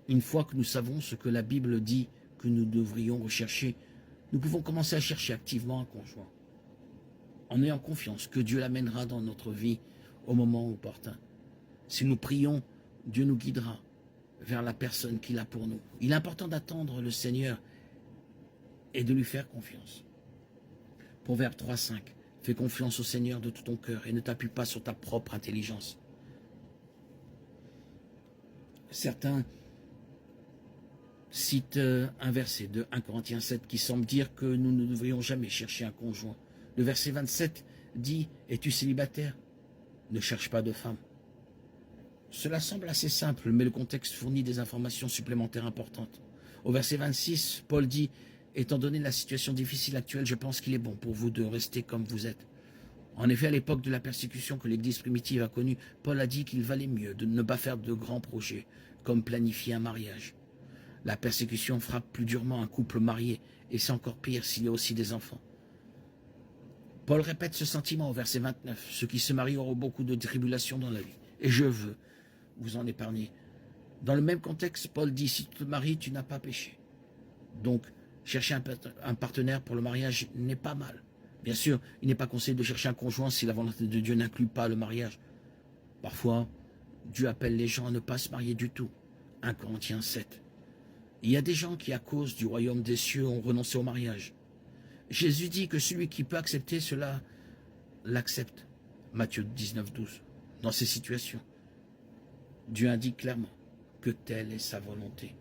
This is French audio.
Une fois que nous savons ce que la Bible dit que nous devrions rechercher, nous pouvons commencer à chercher activement un conjoint, en ayant confiance que Dieu l'amènera dans notre vie au moment opportun. Si nous prions, Dieu nous guidera vers la personne qu'il a pour nous. Il est important d'attendre le Seigneur et de lui faire confiance. Proverbe 3,5. Fais confiance au Seigneur de tout ton cœur et ne t'appuie pas sur ta propre intelligence. Certains citent un verset de 1 Corinthiens 7 qui semble dire que nous ne devrions jamais chercher un conjoint. Le verset 27 dit « Es-tu célibataire? Ne cherche pas de femme. » Cela semble assez simple, mais le contexte fournit des informations supplémentaires importantes. Au verset 26, Paul dit « Étant donné la situation difficile actuelle, je pense qu'il est bon pour vous de rester comme vous êtes. » En effet, à l'époque de la persécution que l'Église primitive a connue, Paul a dit qu'il valait mieux de ne pas faire de grands projets, comme planifier un mariage. La persécution frappe plus durement un couple marié, et c'est encore pire s'il y a aussi des enfants. Paul répète ce sentiment au verset 29, « Ceux qui se marient auront beaucoup de tribulations dans la vie, et je veux vous en épargner. » Dans le même contexte, Paul dit, « Si tu te maries, tu n'as pas péché. » Donc, chercher un partenaire pour le mariage n'est pas mal. Bien sûr, il n'est pas conseillé de chercher un conjoint si la volonté de Dieu n'inclut pas le mariage. Parfois, Dieu appelle les gens à ne pas se marier du tout. 1 Corinthiens 7. Il y a des gens qui, à cause du royaume des cieux, ont renoncé au mariage. Jésus dit que celui qui peut accepter cela, l'accepte. Matthieu 19, 12. Dans ces situations, Dieu indique clairement que telle est sa volonté.